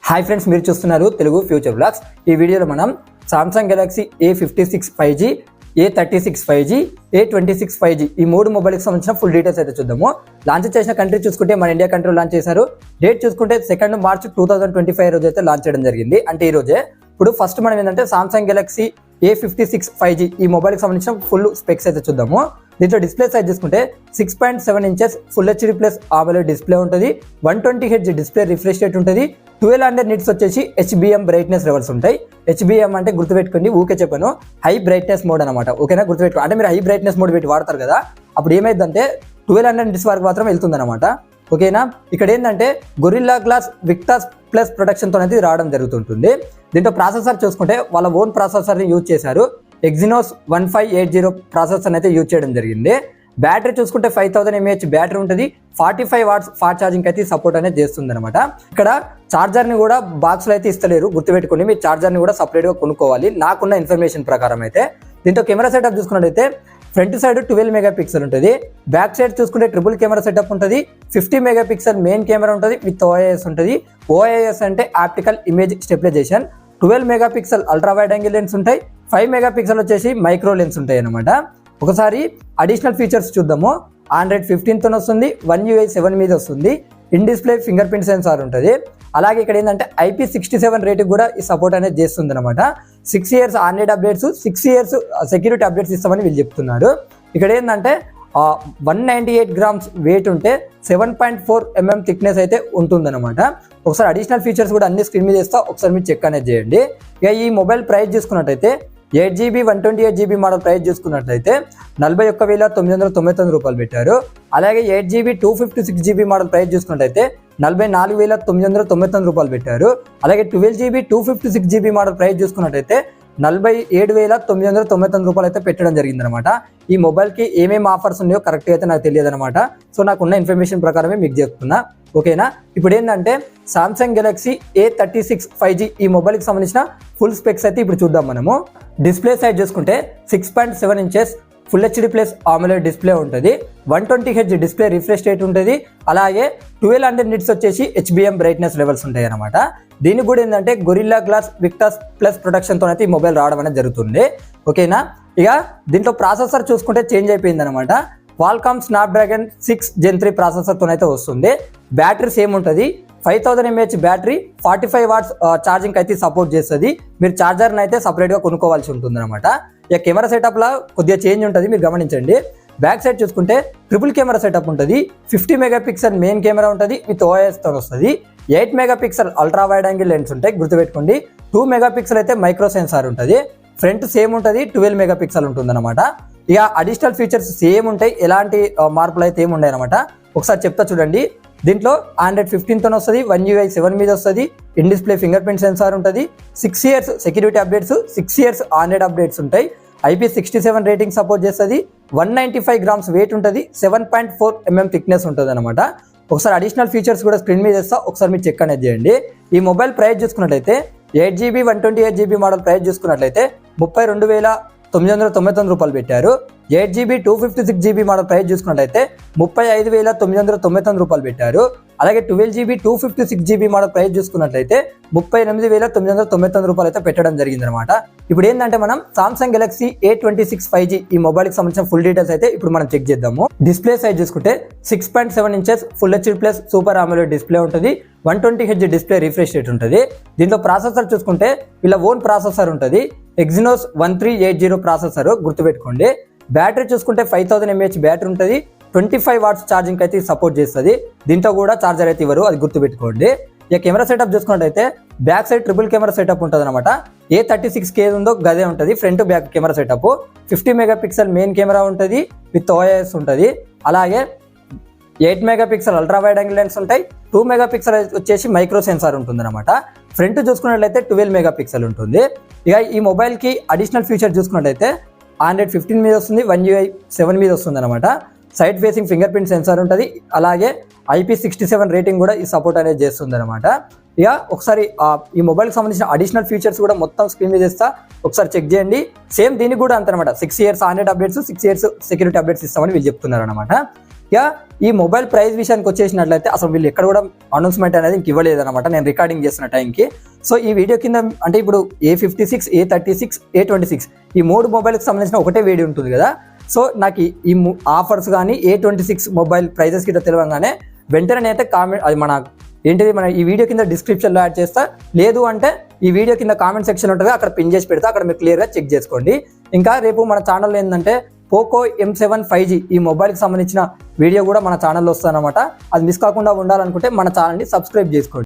Hi friends, మీరు చూస్తున్నారు Telugu future blogs. ఈ వీడియోలో మనం Samsung Galaxy A56 5G, A36 5G, A26 5G ఈ మూడు మొబైల్కి సంబంధించిన ఫుల్ డీటెయిల్స్ అయితే చూద్దాము. లాంచ్ చేసిన కంట్రీ చూసుకుంటే మన ఇండియా కంట్రీ లాంచ్ చేశారు. డేట్ చూసుకుంటే 2 మార్చ్ 2025 రోజు అయితే లాంచ్ చేయడం జరిగింది, అంటే ఈ రోజే. ఇప్పుడు ఫస్ట్ మనం ఏంటంటే సామ్సంగ్ గెలాక్సీ A56 5G ఈ మొబైల్కి సంబంధించిన ఫుల్ స్పెక్స్ అయితే చూద్దాము. దీంట్లో డిస్ప్లే సైజ్ చూసుకుంటే 6.7 inches full HD plus AMOLED display ఉంటుంది. 120Hz డిస్ప్లే రిఫ్రెష్ రేట్ ఉంటుంది. 1200 నిట్స్ వచ్చేసి HBM బ్రైట్నెస్ లెవెల్స్ ఉంటాయి. HBM అంటే గుర్తుపెట్టుకోండి, ఊకే చెప్పాను, హై బ్రైట్నెస్ మోడ్ అనమాట. ఓకేనా, గుర్తుపెట్టుకో. అంటే మీరు హై బ్రైట్నెస్ మోడ్ పెట్టి వాడతారు కదా, అప్పుడు ఏమైందంటే 1200 నిట్స్ వరకు మాత్రం వెళ్తుంది అనమాట. ఓకేనా, ఇక్కడ ఏంటంటే గొరిల్లా గ్లాస్ విక్టాస్ ప్లస్ ప్రొటెక్షన్తో అనేది రావడం జరుగుతుంటుంది. దీంట్లో ప్రాసెసర్ చూసుకుంటే వాళ్ళ ఓన్ ప్రాసెసర్ని యూజ్ చేశారు. ఎగ్జినోస్ 1580 ప్రాసెసర్ అయితే యూజ్ చేయడం జరిగింది. బ్యాటరీ చూసుకుంటే 5000 mAh బ్యాటరీ ఉంటుంది. 45 వాట్స్ ఫాస్ట్ ఛార్జింగ్ అయితే సపోర్ట్ అనేది చేస్తుంది అనమాట. ఇక్కడ ఛార్జర్ని కూడా బాక్స్లో అయితే ఇస్తలేరు, గుర్తుపెట్టుకోండి. మీరు ఛార్జర్ని కూడా సపరేట్గా కొనుక్కోవాలి, నాకున్న ఇన్ఫర్మేషన్ ప్రకారం అయితే. దీంతో కెమెరా సెటప్ చూసుకున్నట్టయితే ఫ్రంట్ సైడ్ 12 మెగాపిక్సెల్ ఉంటుంది. బ్యాక్ సైడ్ చూసుకుంటే ట్రిపుల్ కెమెరా సెటప్ ఉంటుంది. 50 మెగాపిక్సెల్ మెయిన్ కెమెరా ఉంటుంది విత్ OIS ఉంటుంది. OIS అంటే optical image stabilization. 12 megapixel ultra wide angle lens ఉంటాయి. 5 మెగాపిక్సెల్ వచ్చేసి మైక్రో లెన్స్ ఉంటాయి అనమాట. ఒకసారి అడిషనల్ ఫీచర్స్ చూద్దాము. Android 15తో వస్తుంది. One UI 7 మీద వస్తుంది. In display fingerprint sensor ఉంటుంది. అలాగే ఇక్కడ ఏంటంటే IP67 రేటింగ్ కూడా ఈ సపోర్ట్ అనేది చేస్తుంది అనమాట. 6 years Android updates, 6 years security updates ఇస్తామని వీళ్ళు చెప్తున్నారు. ఇక్కడ ఏంటంటే 198 grams వెయిట్ ఉంటే 7.4 mm థిక్నెస్ అయితే ఉంటుందన్నమాట. ఒకసారి అడిషనల్ ఫీచర్స్ కూడా అన్ని స్క్రీన్ మీద ఇస్తా, ఒకసారి మీరు చెక్ అనేది చేయండి. ఇక ఈ మొబైల్ ప్రైస్ చూసుకున్నట్టయితే 8GB 128GB మోడల్ ప్రైస్ చూసుకున్నట్లయితే 41,999 రూపాయలు పెట్టారు. అలాగే 8GB 256GB మోడల్ ప్రైస్ చూసుకున్నట్లయితే 44,999 రూపాయలు పెట్టారు. అలాగే 12GB 256GB మోడల్ ప్రైస్ చూసుకున్నట్లయితే 47,999 రూపాయలు అయితే పెట్టడం జరిగిందనమాట. ఈ మొబైల్కి ఏమేమి ఆఫర్స్ ఉన్నాయో కరెక్ట్గా అయితే నాకు తెలియదు అనమాట. సో నాకున్న ఇన్ఫర్మేషన్ ప్రకారమే మీకు చెప్తున్నా. ఓకేనా, ఇప్పుడు ఏంటంటే సామ్సంగ్ గెలాక్సీ A36 5G ఈ మొబైల్కి సంబంధించిన ఫుల్ స్పెక్స్ అయితే ఇప్పుడు చూద్దాం మనము. డిస్ప్లే సైజ్ చూసుకుంటే 6.7 inches full HD plus AMOLED display ఉంటుంది. 120Hz డిస్ప్లే రిఫ్రెష్ రేట్ ఉంటుంది. అలాగే 1200 నిట్స్ వచ్చేసి HBM బ్రైట్నెస్ లెవెల్స్ ఉంటాయి అనమాట. దీనికి కూడా ఏంటంటే గొరిల్లా గ్లాస్ విక్టాస్ ప్లస్ ప్రొటెక్షన్తో అయితే ఈ మొబైల్ రావడం అనేది జరుగుతుంది. ఓకేనా, ఇక దీంట్లో ప్రాసెసర్ చూసుకుంటే చేంజ్ అయిపోయింది అనమాట. Qualcomm Snapdragon 6 Gen 3 ప్రాసెసర్తో అయితే వస్తుంది. బ్యాటరీ సేమ్ ఉంటుంది. 5000 mAh బ్యాటరీ, 45 వాట్స్ ఛార్జింగ్ అయితే సపోర్ట్ చేస్తుంది. మీరు ఛార్జర్ని అయితే సపరేట్గా కొనుక్కోవాల్సి ఉంటుంది అనమాట. ఇక కెమెరా సెటప్లో కొద్దిగా చేంజ్ ఉంటుంది, మీరు గమనించండి. బ్యాక్ సైడ్ చూసుకుంటే ట్రిపుల్ కెమెరా సెటప్ ఉంటుంది. 50 మెగాపిక్సెల్ మెయిన్ కెమెరా ఉంటుంది విత్ OISతో వస్తుంది. 8 megapixel ultra wide angle lens ఉంటాయి, గుర్తుపెట్టుకోండి. 2 మెగాపిక్సెల్ అయితే మైక్రో సెన్సార్ ఉంటుంది. ఫ్రంట్ సేమ్ ఉంటుంది, 12 మెగాపిక్సెల్ ఉంటుంది అనమాట. ఇక అడిషనల్ ఫీచర్స్ సేమ్ ఉంటాయి, ఎలాంటి మార్పులు అయితే ఏమి ఉన్నాయి అనమాట. ఒకసారి చెప్తా చూడండి. దీంట్లో Android 15తో వస్తుంది. One UI 7 మీద వస్తుంది. In display fingerprint sensor ఉంటుంది. 6 years security updates, 6 years Android updates ఉంటాయి. IP67 రేటింగ్ సపోర్ట్ చేస్తుంది. 195 grams వెయిట్ ఉంటుంది. 7.4 mm థిక్నెస్ ఉంటుంది అనమాట. ఒకసారి అడిషనల్ ఫీచర్స్ కూడా స్క్రీన్ మీద ఇస్తా, ఒకసారి మీరు చెక్ అనేది చేయండి. ఈ మొబైల్ ప్రైస్ చూసుకున్నట్లయితే 8GB 128GB మోడల్ ప్రైస్ చూసుకున్నట్లయితే 32,999 రూపాయలు పెట్టారు. 8GB 256GB మోడల్ ప్రైస్ చూసుకున్నట్లయితే 35,999 రూపాయలు పెట్టారు. అలాగే 12GB 256GB మోడల్ ప్రైస్ చూసుకున్నట్లయితే 38,999 రూపాయలు అయితే పెట్టడం జరిగింది అనమాట. ఇప్పుడు ఏంటంటే మనం సామ్సంగ్ గెలాక్సీ A26 5G ఈ మొబైల్కి సంబంధించిన ఫుల్ డీటెయిల్స్ అయితే ఇప్పుడు మనం చెక్ చేద్దాము. డిస్ప్లే సైజ్ చూసుకుంటే 6.7 inches full HD plus super AMOLED display ఉంటుంది. 120Hz డిస్ప్లే రిఫ్రెష్ రేట్ ఉంటుంది. దీంట్లో ప్రాసెసర్ చూసుకుంటే వీళ్ళ ఓన్ ప్రాసెసర్ ఉంటుంది. ఎగ్జినోస్ 1380 ప్రాసెసర్, గుర్తుపెట్టుకోండి. బ్యాటరీ చూసుకుంటే 5000 mAh బ్యాటరీ ఉంటుంది. 25 వాట్స్ ఛార్జింగ్ అయితే సపోర్ట్ చేస్తుంది. దీంతో కూడా ఛార్జర్ అయితే ఇవ్వరు, అది గుర్తుపెట్టుకోండి. ఇక కెమెరా సెటప్ చూసుకున్నట్టయితే back side triple camera setup ఉంటుంది అనమాట. A36 ఏది ఉందో గదే ఉంటుంది front back camera setup. 50 megapixel main camera ఉంటుంది విత్ OIS ఉంటుంది. అలాగే 8 megapixel ultra wide angle lens ఉంటాయి. 2 మెగాపిక్సెల్ వచ్చేసి మైక్రో సెన్సార్ ఉంటుంది అనమాట. ఫ్రంట్ చూసుకున్నట్లయితే 12 మెగాపిక్సెల్ ఉంటుంది. ఇక ఈ మొబైల్కి అడిషనల్ ఫీచర్ చూసుకున్నట్లయితే Android 15 మీద వస్తుంది. One UI 7 మీద వస్తుంది అనమాట. Side facing finger print sensor ఉంటుంది. అలాగే IP67 రేటింగ్ కూడా ఈ సపోర్ట్ అనేది చేస్తుంది అనమాట. ఇక ఒకసారి ఈ మొబైల్కి సంబంధించిన అడిషనల్ ఫీచర్స్ కూడా మొత్తం స్క్రీన్ మీద ఇస్తా, ఒకసారి చెక్ చేయండి. సేమ్ దీనికి కూడా అంతనమాట. 6 years Android updates, 6 years security updates ఇస్తామని వీళ్ళు చెప్తున్నారు అనమాట. ఇక ఈ మొబైల్ ప్రైస్ విషయానికి వచ్చేసినట్లయితే అసలు వీళ్ళు ఎక్కడ కూడా అనౌన్స్మెంట్ అనేది ఇంక ఇవ్వలేదు అనమాట నేను రికార్డింగ్ చేస్తున్న టైంకి. సో ఈ వీడియో కింద అంటే ఇప్పుడు A56, A36, A26 ఈ 3 మొబైల్కి సంబంధించిన ఒకటే వీడియో ఉంటుంది కదా. సో నాకు ఈ ఆఫర్స్ కానీ A26 మొబైల్ ప్రైజెస్ కింద తెలియగానే వెంటనే నేనైతే కామెంట్ అది మన ఈ వీడియో కింద డిస్క్రిప్షన్లో యాడ్ చేస్తా, లేదు అంటే ఈ వీడియో కింద కామెంట్ సెక్షన్ ఉంటుంది అక్కడ పిన్ చేసి పెడతా, అక్కడ మీరు క్లియర్గా చెక్ చేసుకోండి. ఇంకా రేపు మన ఛానల్లో ఏంటంటే పోకో M7 5G ఈ మొబైల్కి సంబంధించిన వీడియో కూడా మన ఛానల్లో వస్తుందన్నమాట. అది మిస్ కాకుండా ఉండాలనుకుంటే మన ఛానల్ని సబ్స్క్రైబ్ చేసుకోండి.